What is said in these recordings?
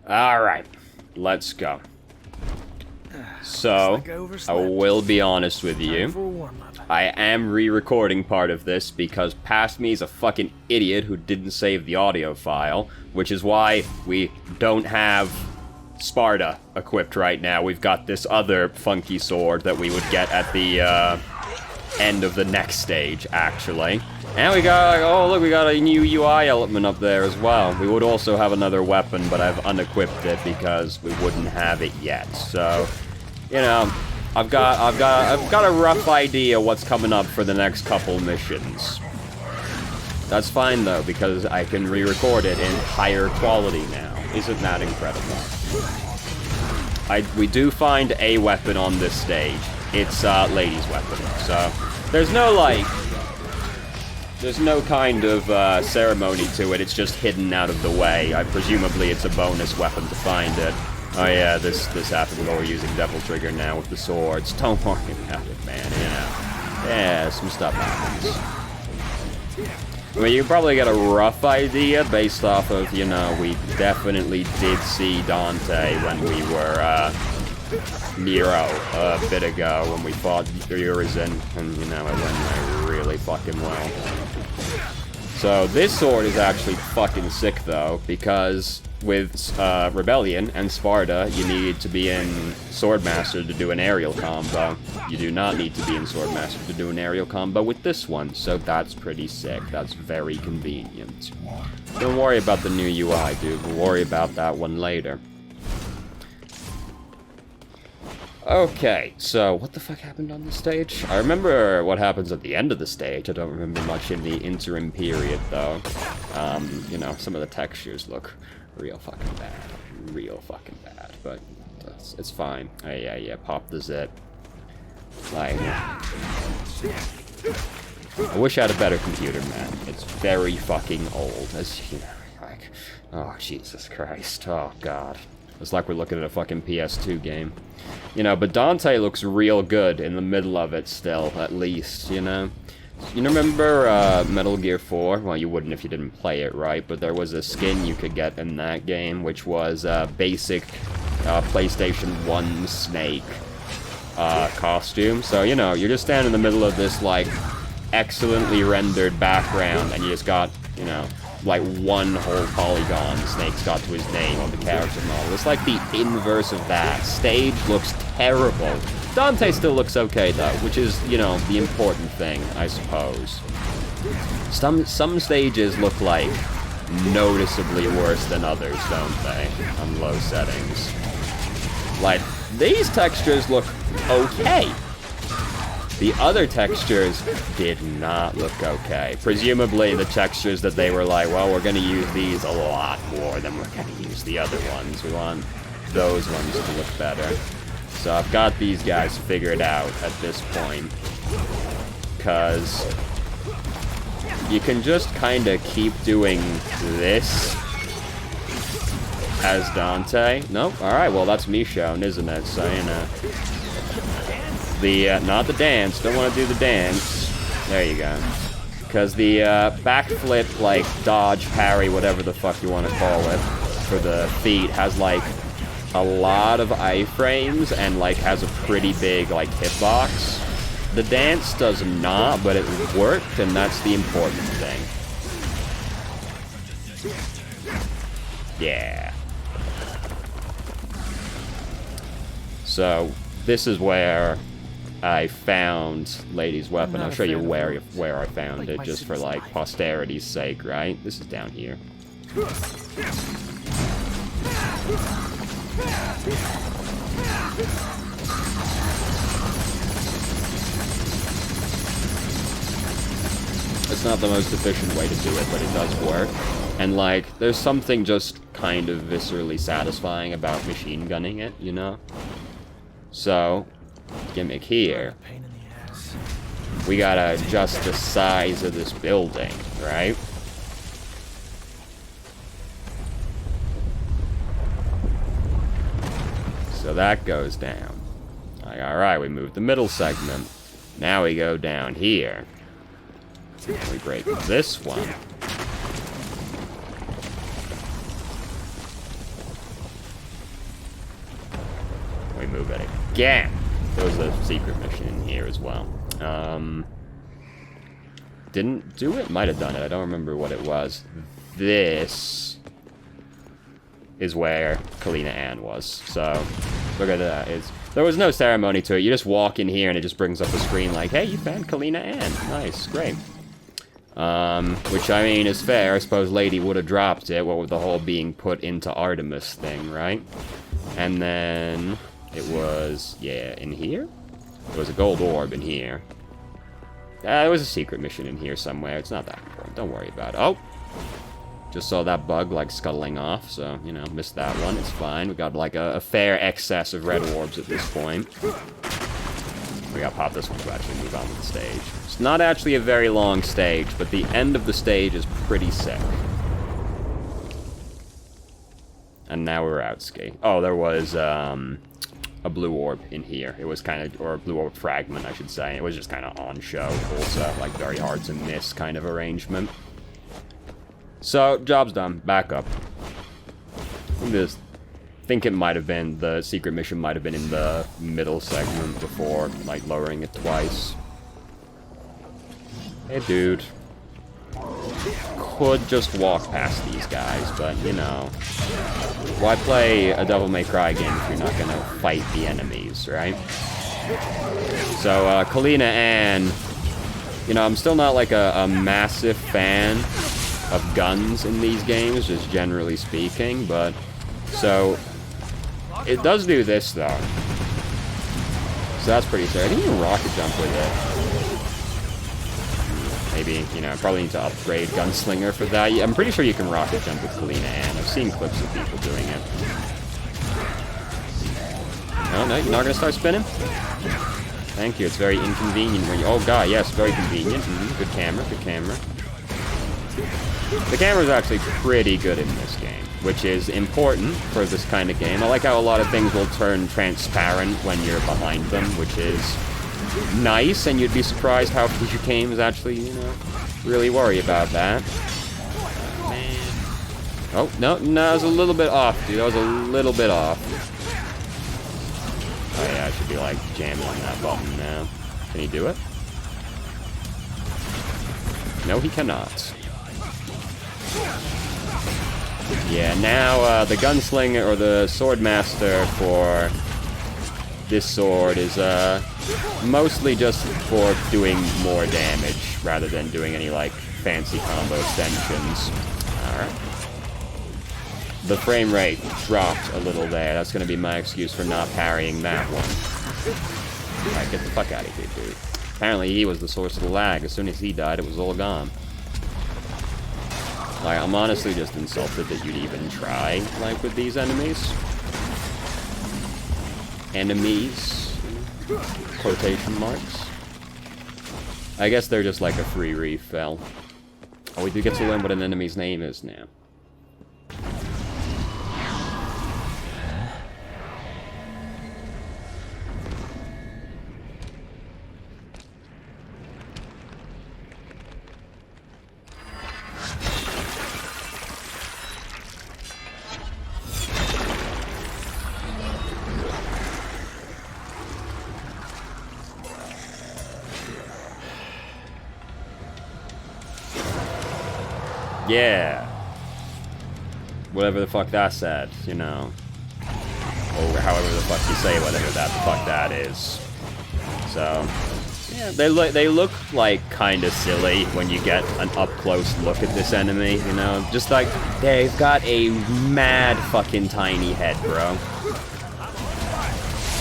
Alright, let's go. So, I will be honest with you. I am re-recording part of this because past me is a fucking idiot who didn't save the audio file, which is why we don't have Sparda equipped right now. We've got this other funky sword that we would get at the end of the next stage, actually. And we got, oh look, we got a new UI element up there as well. We would also have another weapon, but I've unequipped it because we wouldn't have it yet. So, you know, I've got a rough idea what's coming up for the next couple missions. That's fine though, because I can re-record it in higher quality now. Isn't that incredible? We do find a weapon on this stage. It's Lady's weapon. So there's no kind of ceremony to it. It's just hidden out of the way. Presumably it's a bonus weapon to find it. Oh yeah, this happened while we're using Devil Trigger now with the swords. Don't worry about it, man, you know. Yeah, some stuff happens. I mean, you probably get a rough idea based off of, you know, we definitely did see Dante when we were, Nero a bit ago when we fought Urizen, and, you know, it went really fucking well. So, this sword is actually fucking sick, though, because with Rebellion and Sparda, you need to be in Swordmaster to do an aerial combo. You do not need to be in Swordmaster to do an aerial combo with this one, so that's pretty sick. That's very convenient. Don't worry about the new UI, dude. We'll worry about that one later. Okay, so what the fuck happened on the stage? I remember what happens at the end of the stage. I don't remember much in the interim period, though. You know, some of the textures look real fucking bad. Real fucking bad, but it's fine. Yeah, pop the zip. Like, I wish I had a better computer, man. It's very fucking old, as you know, like, oh, Jesus Christ. Oh, God. It's like we're looking at a fucking PS2 game. You know, but Dante looks real good in the middle of it still, at least, you know? You remember Metal Gear 4? Well, you wouldn't if you didn't play it, right? But there was a skin you could get in that game, which was a basic PlayStation 1 Snake costume. So, you know, you're just standing in the middle of this, like, excellently rendered background, and you just got, you know, like one whole polygon Snake's got to his name on the character model. It's like the inverse of that. Stage looks terrible. Dante still looks okay though, which is, you know, the important thing, I suppose. Some stages look like noticeably worse than others, don't they? On low settings. Like, these textures look okay. The other textures did not look okay. Presumably the textures that they were like, well, we're gonna use these a lot more than we're gonna use the other ones. We want those ones to look better. So I've got these guys figured out at this point. Because you can just kinda keep doing this as Dante. Nope, alright, well that's Michonne, isn't it? So, you know. Not the dance, don't want to do the dance. There you go. Because the backflip, like, dodge, parry, whatever the fuck you want to call it, for the feet, has, like, a lot of iframes and, like, has a pretty big, like, hitbox. The dance does not, but it worked, and that's the important thing. Yeah. So, this is where I found Lady's weapon. I'll show you where I found it, just for, like, posterity's sake, right? This is down here. It's not the most efficient way to do it, but it does work. And, like, there's something just kind of viscerally satisfying about machine gunning it, you know? So, gimmick here. We gotta adjust the size of this building, right? So that goes down. Like, alright, we move the middle segment. Now we go down here. We break this one. remove it again. There was a secret mission in here as well. Didn't do it? Might have done it. I don't remember what it was. This is where Kalina Ann was. So, look at that. There was no ceremony to it. You just walk in here and it just brings up a screen like, hey, you found Kalina Ann. Nice, great. Which, I mean, is fair. I suppose Lady would have dropped it, what with the whole being put into Artemis thing, right? And then it was, yeah, in here? There was a gold orb in here. There was a secret mission in here somewhere. It's not that important. Don't worry about it. Oh! Just saw that bug, like, scuttling off, so, you know, missed that one. It's fine. We got, like, a fair excess of red orbs at this point. We gotta pop this one to actually move on with the stage. It's not actually a very long stage, but the end of the stage is pretty sick. And now we're out ski. Oh, there was, a blue orb in here. It was kind of, or a blue orb fragment, I should say. It was just kind of on show, also, like, very hard to miss kind of arrangement. So, job's done. Back up. I think it might have been, the secret mission might have been in the middle segment before, like, lowering it twice. Hey, dude. Could just walk past these guys, but, you know, why play a Devil May Cry game if you're not gonna fight the enemies, right? So, Kalina Ann, you know, I'm still not, like, a massive fan of guns in these games, just generally speaking, but, so, it does do this, though. So that's pretty sick. I didn't even rocket jump with it. Maybe, you know, I probably need to upgrade Gunslinger for that. I'm pretty sure you can rocket jump with Kalina Ann. I've seen clips of people doing it. Oh, no, you're not going to start spinning? Thank you, it's very inconvenient when you... Oh, God, yes, very convenient. Good camera, good camera. The camera's actually pretty good in this game, which is important for this kind of game. I like how a lot of things will turn transparent when you're behind them, which is nice, and you'd be surprised how few games actually, you know, really worry about that. Man. Oh, no, that was a little bit off, dude. That was a little bit off. Oh, yeah, I should be, like, jamming on that button now. Can he do it? No, he cannot. Yeah, now, the Gunslinger, or the Swordmaster for this sword is, mostly just for doing more damage, rather than doing any, like, fancy combo extensions. Alright. The frame rate dropped a little there. That's gonna be my excuse for not parrying that one. Alright, get the fuck out of here, dude. Apparently he was the source of the lag. As soon as he died, it was all gone. Like, I'm honestly just insulted that you'd even try, like, with these enemies. Enemies? Quotation marks. I guess they're just like a free refill. Oh, we do get to learn what an enemy's name is now. Yeah. Whatever the fuck that said, you know. Or however the fuck you say whatever that the fuck that is. So, yeah, they look like kind of silly when you get an up-close look at this enemy, you know? Just like, they've got a mad fucking tiny head, bro.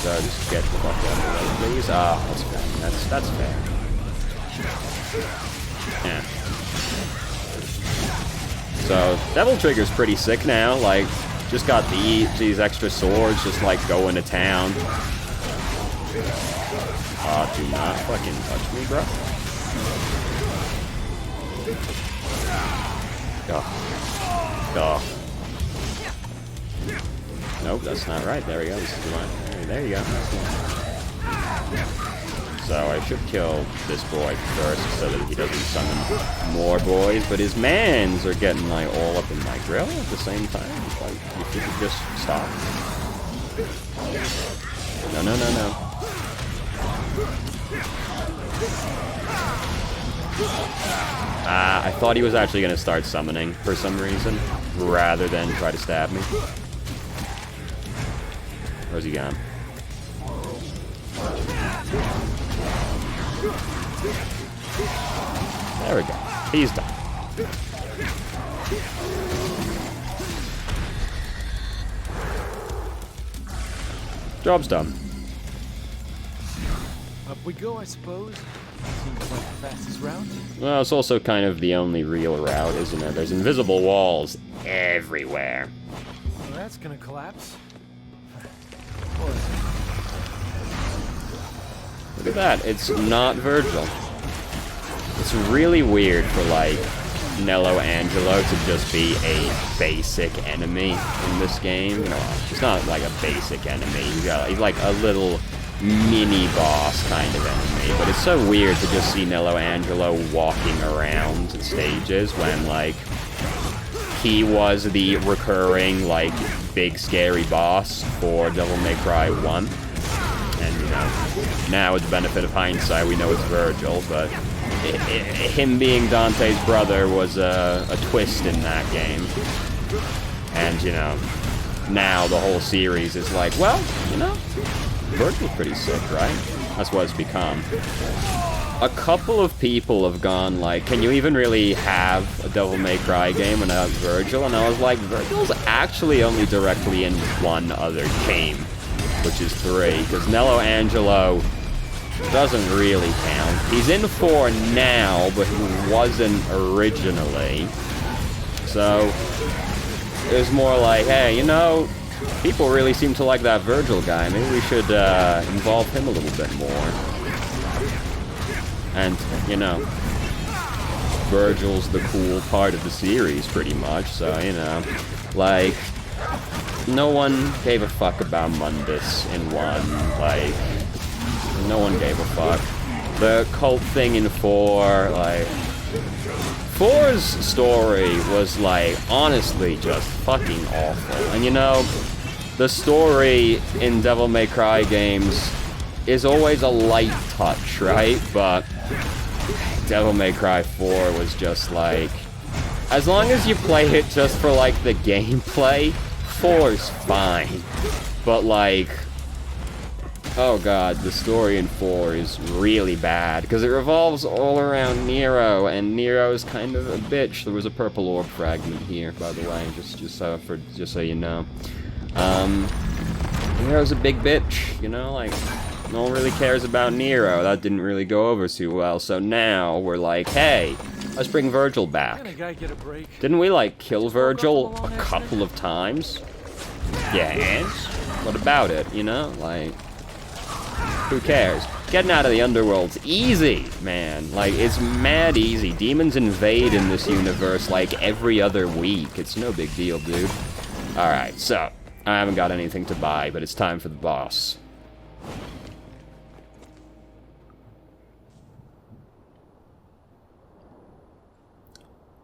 So just get the fuck out of the way, please. Ah, that's fair. That's fair. Yeah. So, Devil Trigger's pretty sick now, like, just got these extra swords just, like, going to town. Do not fucking touch me, bro. Oh. Nope, that's not right. There we go. This is the one. There you go. So I should kill this boy first so that he doesn't summon more boys, but his mans are getting, like, all up in my grill at the same time. Like, you should just stop. No, no, no, no. I thought he was actually going to start summoning for some reason, rather than try to stab me. Where's he gone? There we go. He's done. Job's done. Up we go, I suppose. Seems like the fastest route. Well, it's also kind of the only real route, isn't it? There's invisible walls everywhere. Well, that's gonna collapse. Look at that. It's not Virgil. It's really weird for, like, Nello Angelo to just be a basic enemy in this game. You know, he's not like a basic enemy. He's like a little mini-boss kind of enemy. But it's so weird to just see Nello Angelo walking around stages when, like, he was the recurring, like, big scary boss for Devil May Cry 1. And, you know, now with the benefit of hindsight, we know it's Virgil, but him being Dante's brother was a twist in that game. And, you know, now the whole series is like, well, you know, Virgil's pretty sick, right? That's what it's become. A couple of people have gone like, can you even really have a Devil May Cry game without Virgil? And I was like, Virgil's actually only directly in one other game, which is 3, because Nello Angelo doesn't really count. He's in 4 now, but he wasn't originally. So, it was more like, hey, you know, people really seem to like that Virgil guy. Maybe we should involve him a little bit more. And, you know, Virgil's the cool part of the series, pretty much. So, you know, like, no one gave a fuck about Mundus in 1. Like, no one gave a fuck. The cult thing in 4, like, 4's story was, like, honestly just fucking awful. And, you know, the story in Devil May Cry games is always a light touch, right? But Devil May Cry 4 was just like, as long as you play it just for, like, the gameplay, 4's fine. But, like, oh god, the story in 4 is really bad, because it revolves all around Nero, and Nero's kind of a bitch. There was a purple orb fragment here, by the way, just so you know. Nero's a big bitch, you know, like, no one really cares about Nero. That didn't really go over too well, so now we're like, hey, let's bring Virgil back. Can a guy get a break? Didn't we, like, kill Virgil a couple of times? Yeah, and? What about it, you know? Like, who cares? Getting out of the underworld's easy, man. Like, it's mad easy. Demons invade in this universe, like, every other week. It's no big deal, dude. Alright, so, I haven't got anything to buy, but it's time for the boss.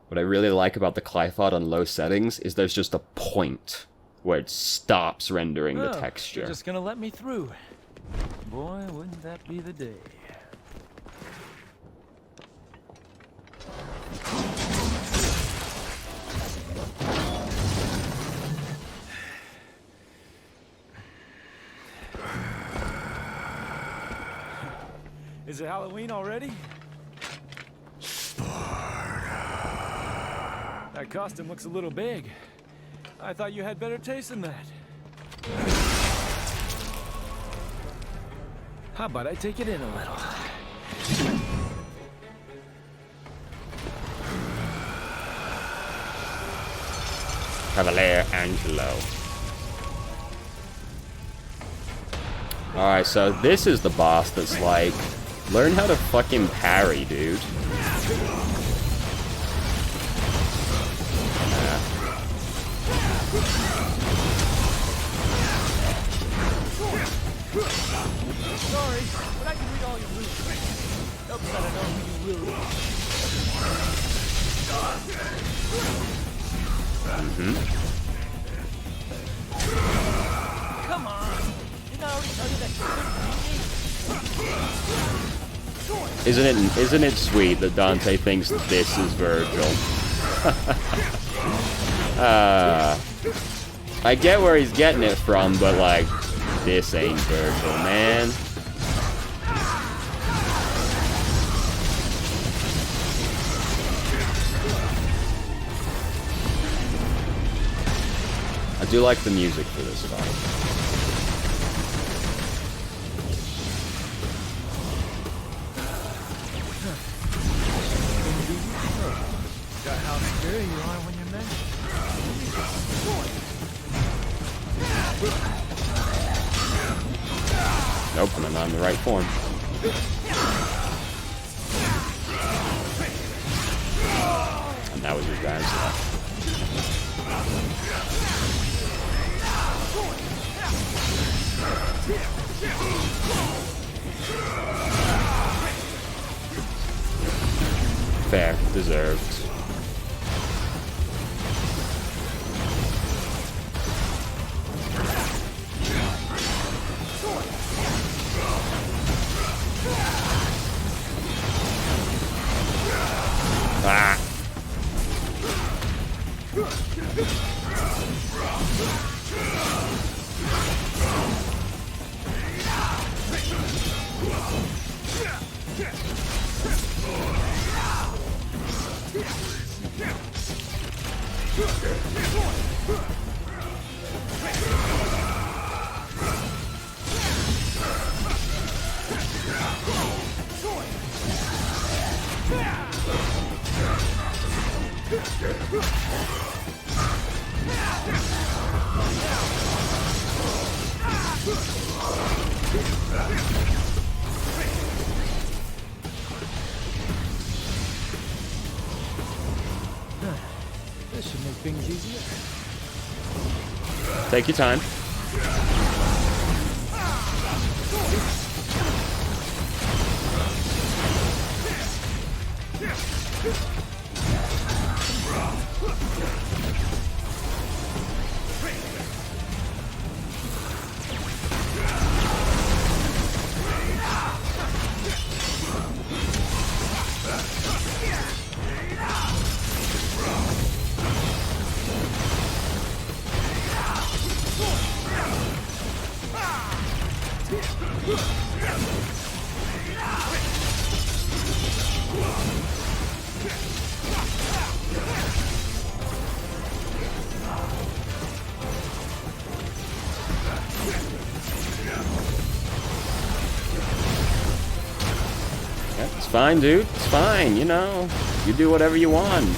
What I really like about the Qliphoth on low settings is there's just a point where it stops rendering the texture. You're just gonna let me through. Boy, wouldn't that be the day. Is it Halloween already? That costume looks a little big. I thought you had better taste than that. How about I take it in a little? Cavalier Angelo. Alright, so this is the boss that's like, learn how to fucking parry, dude. Sorry, but I can read all your moves. Helps that I know who you will. Come on! Didn't I already tell you Isn't it sweet that Dante thinks this is Virgil? I get where he's getting it from, but like, this ain't Virgil, man. I do like the music for this fight. Got how scary you are when you're mentioned. Nope, I'm not in the right form. And that was your guys' left. Fair, deserved. Ah. This should make things easier. Take your time. It's fine, dude. It's fine, you know. You do whatever you want.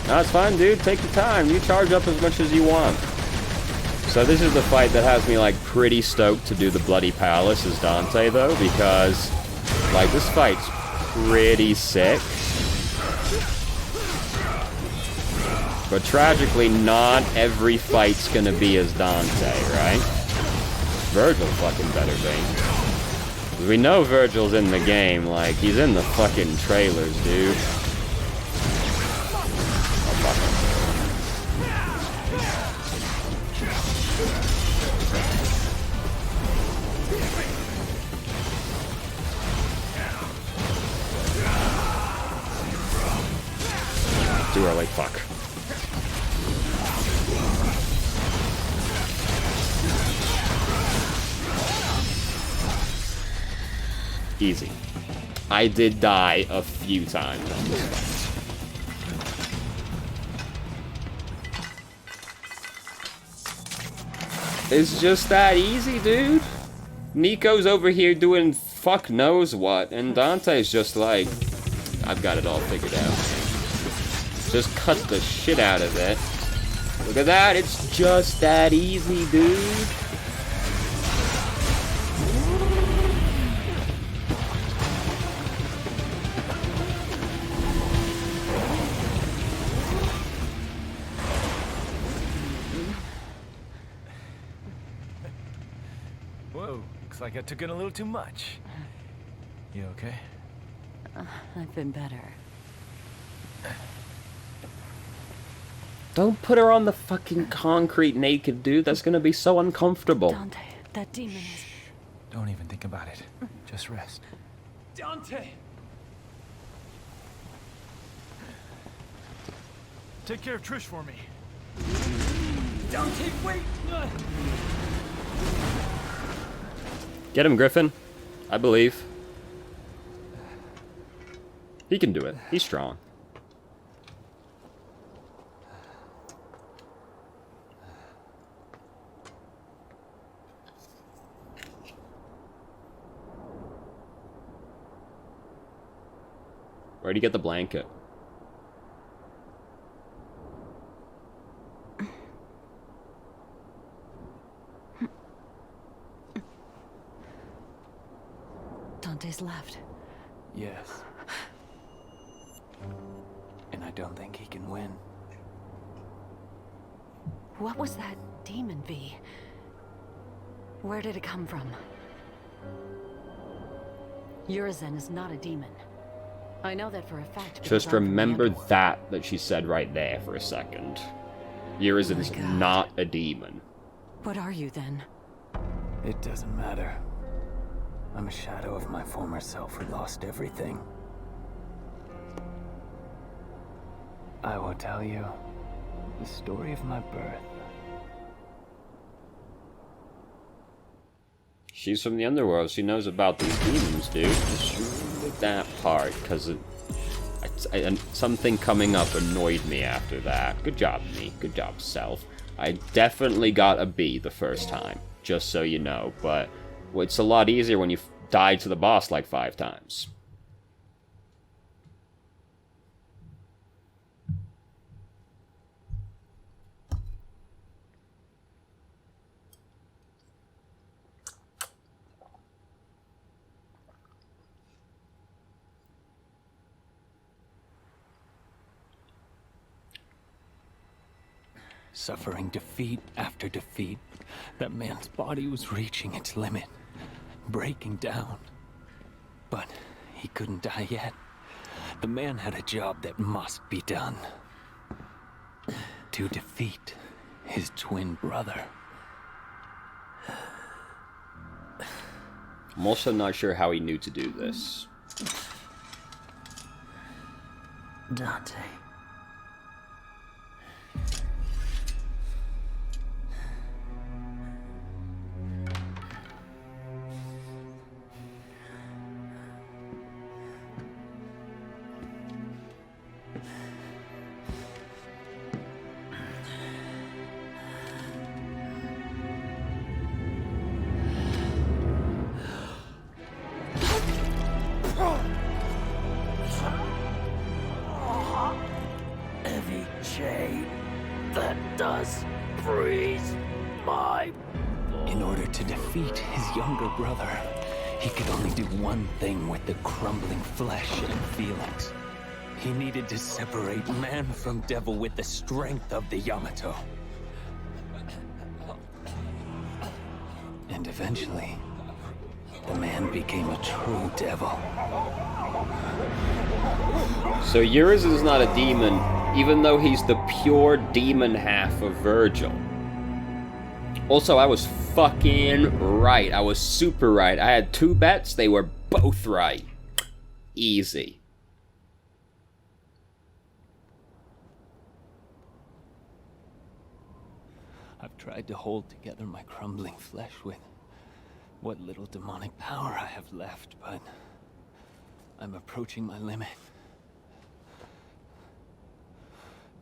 No, it's fine, dude. Take your time. You charge up as much as you want. So this is the fight that has me, like, pretty stoked to do the Bloody Palace as Dante, though, because, like, this fight's pretty sick. But tragically, not every fight's gonna be as Dante, right? Virgil fucking better be. We know Virgil's in the game, like, he's in the fucking trailers, dude. Too early, fuck. Easy. I did die a few times on this fight. It's just that easy, dude. Nico's over here doing fuck knows what, and Dante's just like, I've got it all figured out. Just cut the shit out of it. Look at that, it's just that easy, dude. Whoa, looks like I took in a little too much. You okay? I've been better. Don't put her on the fucking concrete naked, dude. That's gonna be so uncomfortable. Dante, that demon is... Don't even think about it. Just rest. Dante! Take care of Trish for me. Dante, wait! Get him, Griffin. I believe. He can do it. He's strong. Where'd you get the blanket? Dante's left. Yes. And I don't think he can win. What was that demon, V? Where did it come from? Urizen is not a demon. I know that for a fact. because Just I'm from the remember Underworld. that she said right there for a second. Urizen's Oh my God. not a demon. What are you then? It doesn't matter. I'm a shadow of my former self who lost everything. I will tell you the story of my birth. She's from the Underworld. She knows about these demons, dude. Just read that part, because something coming up annoyed me after that. Good job, me. Good job, self. I definitely got a B the first time, just so you know. But it's a lot easier when you die to the boss like 5 times. Suffering defeat after defeat, that man's body was reaching its limit, breaking down. But he couldn't die yet. The man had a job that must be done. To defeat his twin brother. I'm also not sure how he knew to do this. Dante. Heavy chain that does freeze my... In order to defeat his younger brother, he could only do one thing with the crumbling flesh and feelings. He needed to separate man from devil with the strength of the Yamato. And eventually, the man became a true devil. So Urizen's not a demon, even though he's the pure demon half of Virgil. Also, I was fucking right. I was super right. I had 2 bets, they were both right. Easy. I've tried to hold together my crumbling flesh with what little demonic power I have left, but I'm approaching my limit.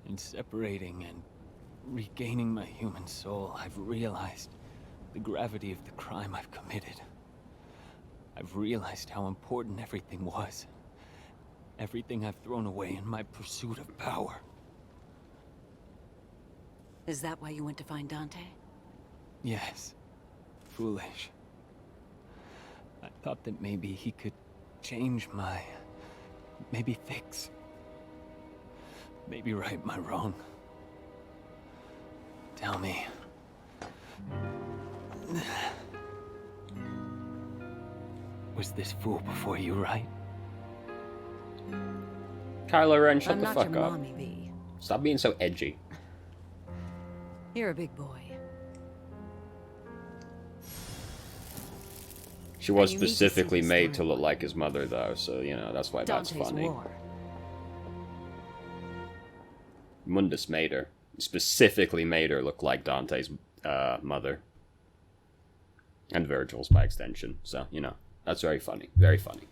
In separating and regaining my human soul, I've realized the gravity of the crime I've committed. I've realized how important everything was. Everything I've thrown away in my pursuit of power. Is that why you went to find Dante? Yes. Foolish. I thought that maybe he could change my... maybe fix... maybe right my wrong. Tell me. Was this fool before you, right? Kylo Ren, shut I'm the not fuck your up. mommy, V. Stop being so edgy. You're a big boy. She was And you need to see specifically this made to through. look like his mother, though, so, you know, that's why that's Dante's funny. war. Mundus made her. Specifically made her look like Dante's mother. And Virgil's, by extension. So, you know, that's very funny. Very funny.